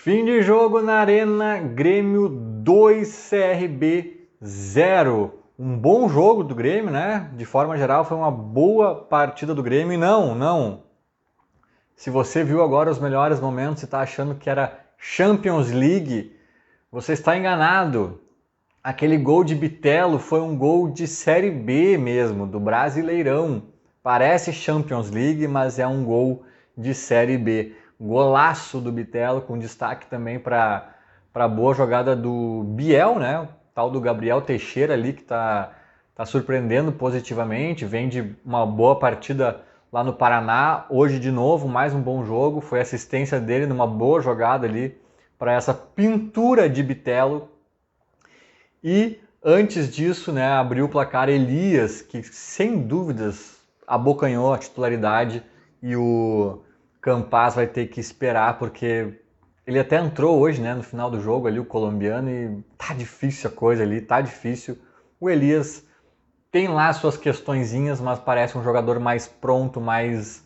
Fim de jogo na Arena, Grêmio 2, CRB 0. Um bom jogo do Grêmio, né? De forma geral, foi uma boa partida do Grêmio. E não. Se você viu agora os melhores momentos e está achando que era Champions League, você está enganado. Aquele gol de Bitelo foi um gol de Série B mesmo, do Brasileirão. Parece Champions League, mas é um gol de Série B. Golaço do Bitelo, com destaque também para a boa jogada do Biel, né? O tal do Gabriel Teixeira ali, que tá surpreendendo positivamente. Vem de uma boa partida lá no Paraná. Hoje, de novo, mais um bom jogo. Foi assistência dele numa boa jogada ali para essa pintura de Bitelo. E antes disso, né, abriu o placar Elias, que sem dúvidas abocanhou a titularidade, e o Campaz vai ter que esperar, porque ele até entrou hoje, né, no final do jogo ali, o colombiano, e tá difícil a coisa ali, tá difícil. O Elias tem lá suas questõezinhas, mas parece um jogador mais pronto, mais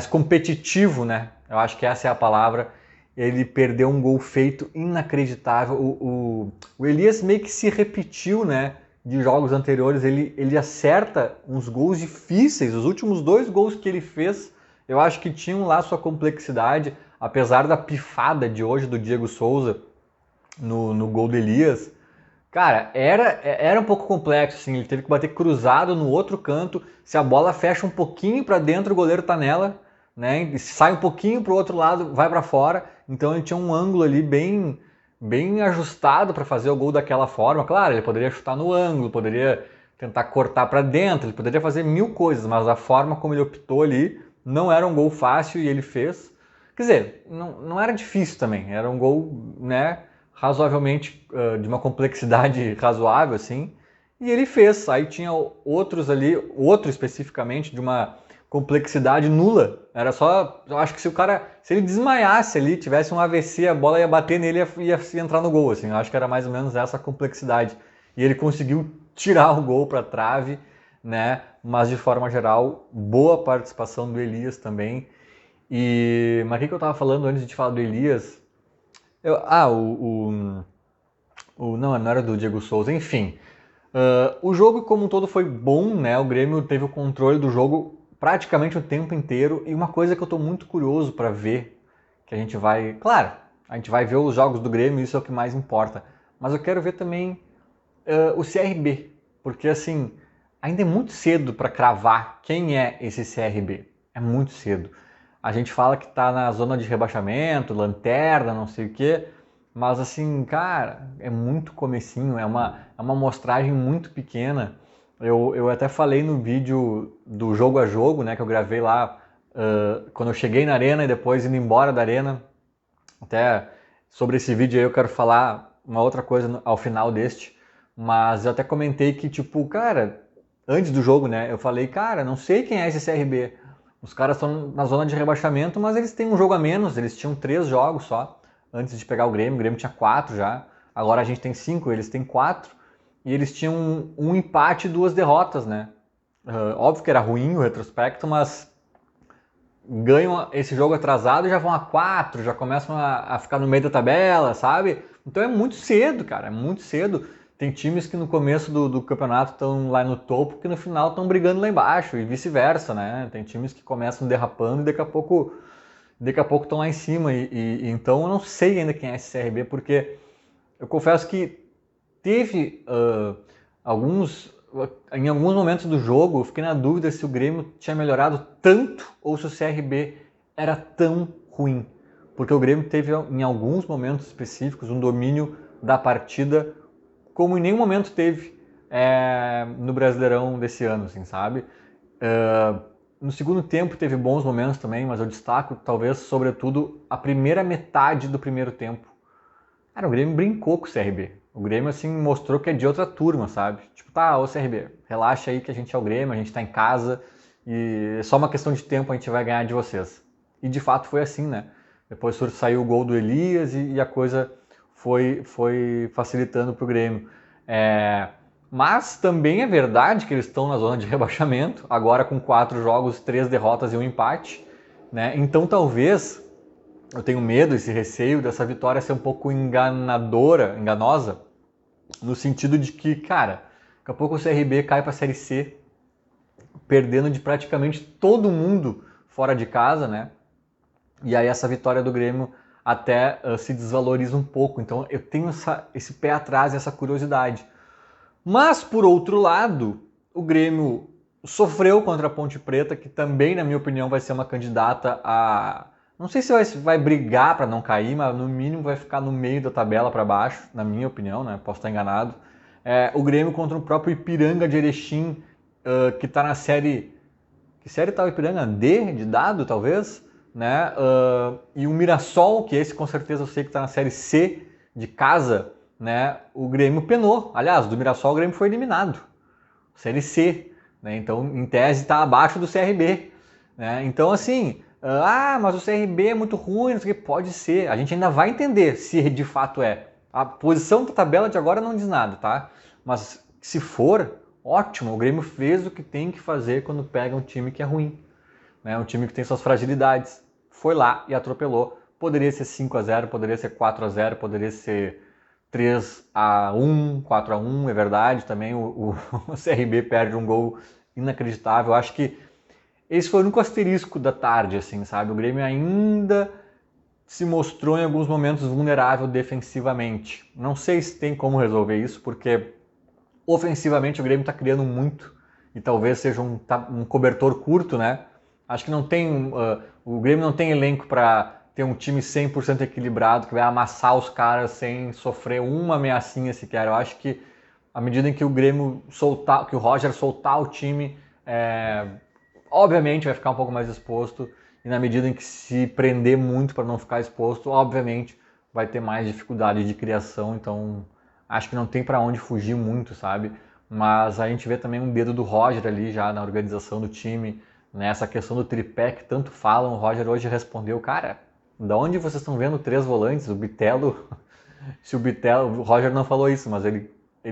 competitivo, né? Eu acho que essa é a palavra. Ele perdeu um gol feito inacreditável. O Elias meio que se repetiu, né? De jogos anteriores. Ele acerta uns gols difíceis. Os últimos 2 gols que ele fez, eu acho que tinham lá sua complexidade. Apesar da pifada de hoje do Diego Souza no gol do Elias. Cara, era um pouco complexo, assim, ele teve que bater cruzado no outro canto, se a bola fecha um pouquinho para dentro, o goleiro tá nela, né, e sai um pouquinho pro outro lado, vai para fora, então ele tinha um ângulo ali bem ajustado para fazer o gol daquela forma. Claro, ele poderia chutar no ângulo, poderia tentar cortar para dentro, ele poderia fazer mil coisas, mas a forma como ele optou ali não era um gol fácil e ele fez. Quer dizer, não era difícil também, era um gol, né, razoavelmente de uma complexidade razoável, assim, e ele fez. Aí tinha outros ali, outro especificamente de uma complexidade nula. Era só, eu acho que se ele desmaiasse ali, tivesse um AVC, a bola ia bater nele e ia entrar no gol, assim. Eu acho que era mais ou menos essa complexidade. E ele conseguiu tirar o gol para a trave, né? Mas de forma geral, boa participação do Elias também. Mas o que eu estava falando antes de falar do Elias? Não era do Diego Souza, enfim. O jogo como um todo foi bom, né? O Grêmio teve o controle do jogo praticamente o tempo inteiro. E uma coisa que eu estou muito curioso para ver, que a gente vai... Claro, a gente vai ver os jogos do Grêmio, isso é o que mais importa. Mas eu quero ver também o CRB. Porque, assim, ainda é muito cedo para cravar quem é esse CRB. É muito cedo. A gente fala que está na zona de rebaixamento, lanterna, não sei o quê, mas assim, cara, é muito comecinho, é uma amostragem muito pequena. Eu até falei no vídeo do jogo a jogo, né, que eu gravei lá quando eu cheguei na arena e depois indo embora da arena. Até sobre esse vídeo aí eu quero falar uma outra coisa ao final deste, mas eu até comentei que, tipo, cara, antes do jogo, né, eu falei, cara, não sei quem é esse CRB. Os caras estão na zona de rebaixamento, mas eles têm um jogo a menos, eles tinham 3 jogos só antes de pegar o Grêmio tinha 4 já, agora a gente tem 5, eles têm 4, e eles tinham um empate e 2 derrotas, né? Óbvio que era ruim o retrospecto, mas ganham esse jogo atrasado e já vão a 4, já começam a ficar no meio da tabela, sabe? Então é muito cedo, cara, é muito cedo. Tem times que no começo do campeonato estão lá no topo, que no final estão brigando lá embaixo, e vice-versa, né? Tem times que começam derrapando e daqui a pouco estão lá em cima. Então eu não sei ainda quem é esse CRB, porque eu confesso que teve em alguns momentos do jogo, eu fiquei na dúvida se o Grêmio tinha melhorado tanto ou se o CRB era tão ruim. Porque o Grêmio teve, em alguns momentos específicos, um domínio da partida como em nenhum momento teve no Brasileirão desse ano, assim, sabe? No segundo tempo teve bons momentos também, mas eu destaco, talvez, sobretudo, a primeira metade do primeiro tempo. Cara, o Grêmio brincou com o CRB. O Grêmio, assim, mostrou que é de outra turma, sabe? Tipo, tá, ô CRB, relaxa aí que a gente é o Grêmio, a gente tá em casa e é só uma questão de tempo a gente vai ganhar de vocês. E de fato foi assim, né? Depois saiu o gol do Elias e a coisa foi facilitando pro Grêmio. Mas também é verdade que eles estão na zona de rebaixamento, agora com 4 jogos, 3 derrotas e um empate, né? Então talvez eu tenho medo, esse receio dessa vitória ser um pouco enganosa, no sentido de que, cara, daqui a pouco o CRB cai para a Série C, perdendo de praticamente todo mundo fora de casa, né? E aí essa vitória do Grêmio até se desvaloriza um pouco. Então eu tenho esse pé atrás, essa curiosidade. Mas, por outro lado, o Grêmio sofreu contra a Ponte Preta, que também, na minha opinião, vai ser uma candidata a... Não sei se vai brigar para não cair, mas no mínimo vai ficar no meio da tabela para baixo, na minha opinião, né? Posso estar enganado. O Grêmio contra o próprio Ipiranga de Erechim, que está na série... Que série está o Ipiranga? D, de dado, talvez? Né? E o Mirassol, que esse com certeza eu sei que está na série C, de casa, né? O Grêmio penou. Aliás, do Mirassol o Grêmio foi eliminado. Série C. Né? Então, em tese, está abaixo do CRB. Né? Então, assim... mas o CRB é muito ruim, não sei o que. Pode ser. A gente ainda vai entender se de fato é. A posição da tabela de agora não diz nada, tá? Mas se for, ótimo. O Grêmio fez o que tem que fazer quando pega um time que é ruim. Né? Um time que tem suas fragilidades. Foi lá e atropelou. Poderia ser 5-0, poderia ser 4-0, poderia ser 3-1, 4-1, é verdade. Também o CRB perde um gol inacreditável. Acho que esse foi o único asterisco da tarde, assim, sabe? O Grêmio ainda se mostrou em alguns momentos vulnerável defensivamente. Não sei se tem como resolver isso, porque ofensivamente o Grêmio está criando muito e talvez seja um cobertor curto, né? Acho que não tem, o Grêmio não tem elenco para ter um time 100% equilibrado que vai amassar os caras sem sofrer uma ameaçinha sequer. Eu acho que à medida em que o Grêmio soltar, que o Roger soltar o time, obviamente vai ficar um pouco mais exposto, e na medida em que se prender muito para não ficar exposto, obviamente vai ter mais dificuldade de criação. Então acho que não tem para onde fugir muito, sabe? Mas a gente vê também um dedo do Roger ali já na organização do time, nessa questão do tripé que tanto falam. O Roger hoje respondeu, cara, da onde vocês estão vendo 3 volantes? O Bitelo, se o Bitelo, o Roger não falou isso, mas ele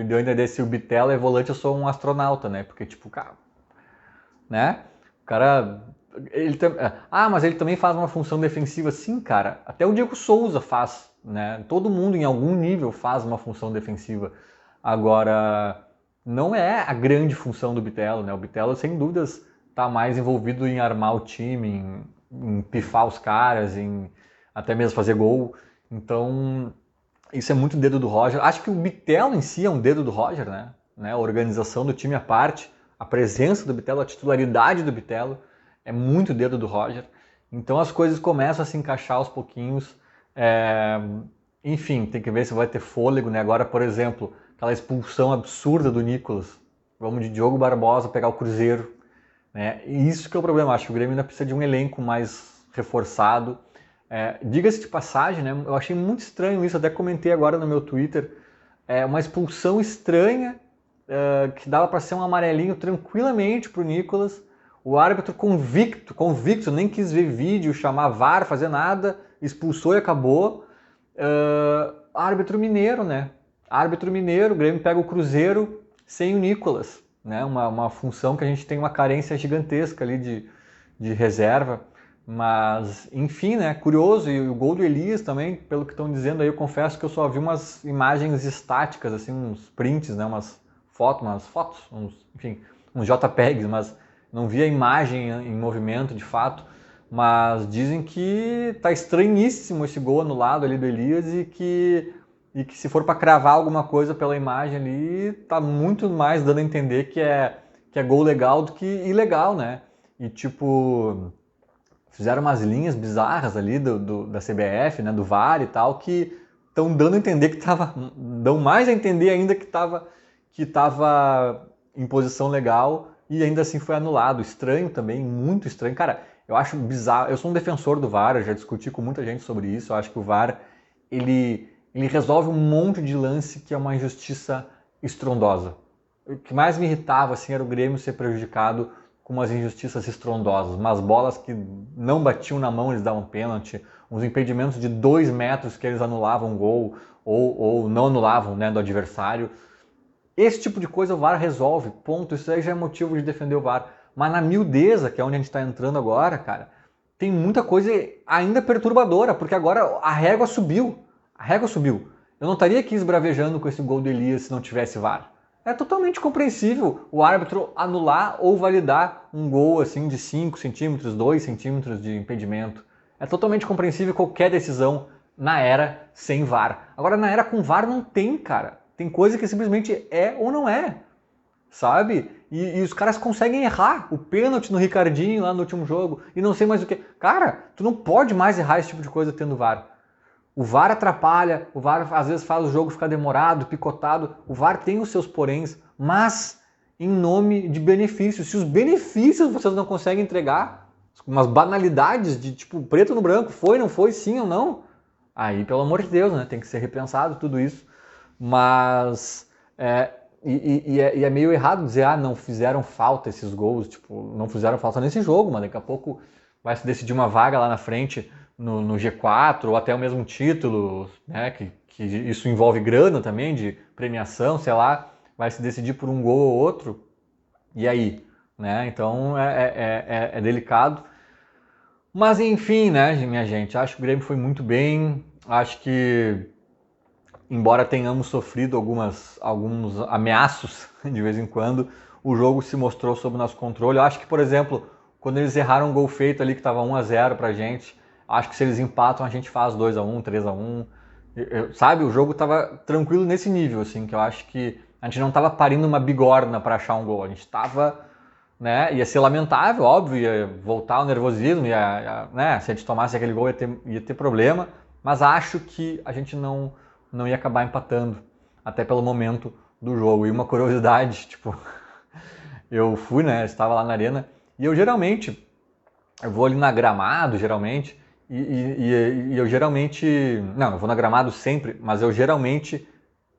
deu a entender, se o Bitelo é volante eu sou um astronauta, né? Porque tipo, cara, né? O cara, mas ele também faz uma função defensiva. Sim, cara, até o Diego Souza faz, né? Todo mundo em algum nível faz uma função defensiva. Agora, não é a grande função do Bitelo, né? O Bitelo, sem dúvidas, tá mais envolvido em armar o time, em pifar os caras, em até mesmo fazer gol. Então, isso é muito dedo do Roger. Acho que o Bitelo em si é um dedo do Roger, né? A organização do time à parte, a presença do Bitelo, a titularidade do Bitelo é muito dedo do Roger. Então as coisas começam a se encaixar aos pouquinhos. Enfim, tem que ver se vai ter fôlego, né? Agora, por exemplo, aquela expulsão absurda do Nicolas. Vamos de Diogo Barbosa pegar o Cruzeiro. Né? E isso que é o problema. Acho que o Grêmio ainda precisa de um elenco mais reforçado. Diga-se de passagem, né? Eu achei muito estranho isso, até comentei agora no meu Twitter. Uma expulsão estranha, que dava para ser um amarelinho tranquilamente para o Nicolas. O árbitro convicto, nem quis ver vídeo, chamar VAR, fazer nada, expulsou e acabou. Árbitro mineiro, né? Árbitro mineiro, o Grêmio pega o Cruzeiro sem o Nicolas, né? Uma função que a gente tem uma carência gigantesca ali de reserva. Mas, enfim, né? Curioso. E o gol do Elias também, pelo que estão dizendo aí, eu confesso que eu só vi umas imagens estáticas, assim, uns prints, né? Umas fotos, uns JPEGs, mas não vi a imagem em movimento de fato. Mas dizem que tá estranhíssimo esse gol anulado ali do Elias e que se for para cravar alguma coisa pela imagem ali, tá muito mais dando a entender que é gol legal do que ilegal, né? E tipo, fizeram umas linhas bizarras ali da CBF, né, do VAR e tal, que estão dando a entender dão mais a entender ainda que estava em posição legal e ainda assim foi anulado. Estranho também, muito estranho. Cara, eu acho bizarro. Eu sou um defensor do VAR, eu já discuti com muita gente sobre isso. Eu acho que o VAR, ele resolve um monte de lance que é uma injustiça estrondosa. O que mais me irritava assim, era o Grêmio ser prejudicado com umas injustiças estrondosas, umas bolas que não batiam na mão, eles davam pênalti, uns impedimentos de 2 metros que eles anulavam gol ou não anulavam, né, do adversário. Esse tipo de coisa o VAR resolve, ponto. Isso aí já é motivo de defender o VAR. Mas na miudeza, que é onde a gente está entrando agora, cara, tem muita coisa ainda perturbadora, porque agora a régua subiu. A régua subiu. Eu não estaria aqui esbravejando com esse gol do Elias se não tivesse VAR. É totalmente compreensível o árbitro anular ou validar um gol assim de 5 centímetros, 2 centímetros de impedimento. É totalmente compreensível qualquer decisão na era sem VAR. Agora, na era com VAR não tem, cara. Tem coisa que simplesmente é ou não é, sabe? E os caras conseguem errar. O pênalti no Ricardinho lá no último jogo e não sei mais o que. Cara, tu não pode mais errar esse tipo de coisa tendo VAR. O VAR atrapalha, o VAR às vezes faz o jogo ficar demorado, picotado. O VAR tem os seus poréns, mas em nome de benefícios. Se os benefícios vocês não conseguem entregar, umas banalidades de tipo preto no branco, foi, não foi, sim ou não, aí pelo amor de Deus, né? Tem que ser repensado tudo isso. Mas é meio errado dizer, não fizeram falta esses gols, tipo, não fizeram falta nesse jogo, mas daqui a pouco vai se decidir uma vaga lá na frente no G4, ou até o mesmo título, né, que isso envolve grana também, de premiação, sei lá, vai se decidir por um gol ou outro, e aí? Né? Então é delicado. Mas enfim, né, minha gente, acho que o Grêmio foi muito bem, acho que embora tenhamos sofrido alguns ameaços de vez em quando, o jogo se mostrou sob nosso controle. Eu acho que, por exemplo, quando eles erraram um gol feito ali que estava 1-0 pra gente, acho que se eles empatam a gente faz 2-1, 3-1. Sabe, o jogo estava tranquilo nesse nível, assim, que eu acho que a gente não estava parindo uma bigorna para achar um gol. A gente estava, né, ia ser lamentável, óbvio, ia voltar o nervosismo, né, se a gente tomasse aquele gol ia ter problema, mas acho que a gente não ia acabar empatando, até pelo momento do jogo. E uma curiosidade, tipo, eu fui, né, estava lá na arena, e eu vou ali na Gramado, geralmente, e eu geralmente, não, eu vou na Gramado sempre, mas eu geralmente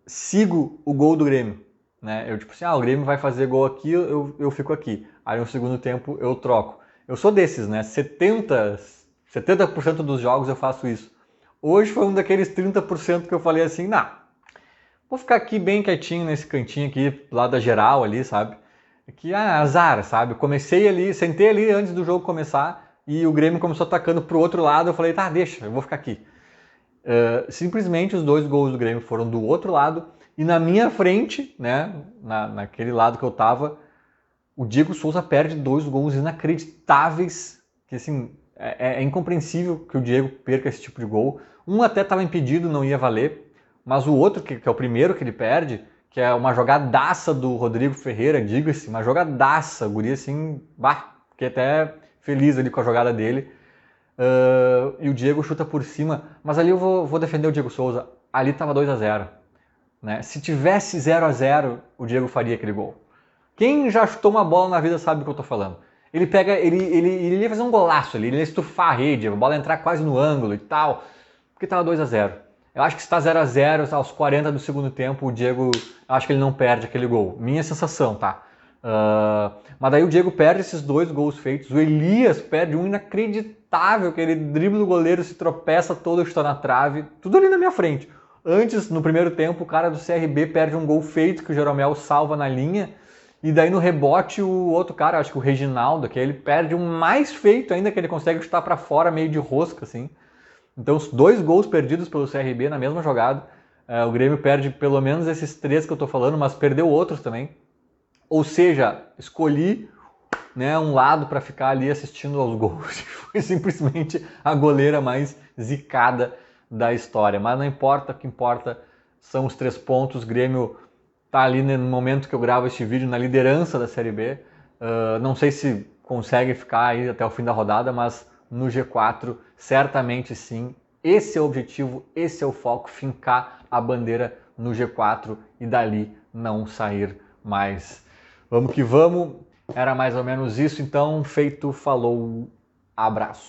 sigo o gol do Grêmio, né, eu tipo assim, o Grêmio vai fazer gol aqui, eu fico aqui, aí no segundo tempo eu troco. Eu sou desses, né, 70% dos jogos eu faço isso. Hoje foi um daqueles 30% que eu falei assim, vou ficar aqui bem quietinho nesse cantinho aqui, lá da geral ali, sabe? Que azar, sabe? Comecei ali, sentei ali antes do jogo começar e o Grêmio começou atacando pro outro lado, eu falei, deixa, eu vou ficar aqui. Simplesmente os 2 gols do Grêmio foram do outro lado e na minha frente, né, naquele lado que eu tava, o Diego Souza perde 2 gols inacreditáveis, que assim, é incompreensível que o Diego perca esse tipo de gol. Um até estava impedido, não ia valer, mas o outro, que é o primeiro que ele perde, que é uma jogadaça do Rodrigo Ferreira, diga-se, uma jogadaça, o guri assim, fiquei até feliz ali com a jogada dele. E o Diego chuta por cima, mas ali eu vou defender o Diego Souza, ali estava 2-0. Né? Se tivesse 0-0, o Diego faria aquele gol. Quem já chutou uma bola na vida sabe do que eu tô falando. Ele ia fazer um golaço ali, ele ia estufar a rede, a bola ia entrar quase no ângulo e tal, porque tava 2-0. Eu acho que se tá 0-0 aos 40 do segundo tempo, o Diego, eu acho que ele não perde aquele gol. Minha sensação, tá? Mas daí o Diego perde esses 2 gols feitos, o Elias perde um inacreditável, que ele dribla o goleiro, se tropeça todo, chuta na trave, tudo ali na minha frente. Antes, no primeiro tempo, o cara do CRB perde um gol feito que o Jeromel salva na linha, e daí no rebote o outro cara, acho que o Reginaldo, que ele perde um mais feito ainda, que ele consegue chutar para fora meio de rosca, assim. Então os 2 gols perdidos pelo CRB na mesma jogada. O Grêmio perde pelo menos esses 3 que eu tô falando, mas perdeu outros também. Ou seja, escolhi, né, um lado para ficar ali assistindo aos gols. Foi simplesmente a goleira mais zicada da história. Mas não importa, o que importa são os 3 pontos. O Grêmio tá ali no momento que eu gravo este vídeo na liderança da Série B. Não sei se consegue ficar aí até o fim da rodada, mas no G4 certamente sim. Esse é o objetivo, esse é o foco, fincar a bandeira no G4 e dali não sair mais. Vamos que vamos, era mais ou menos isso, então feito, falou, abraço.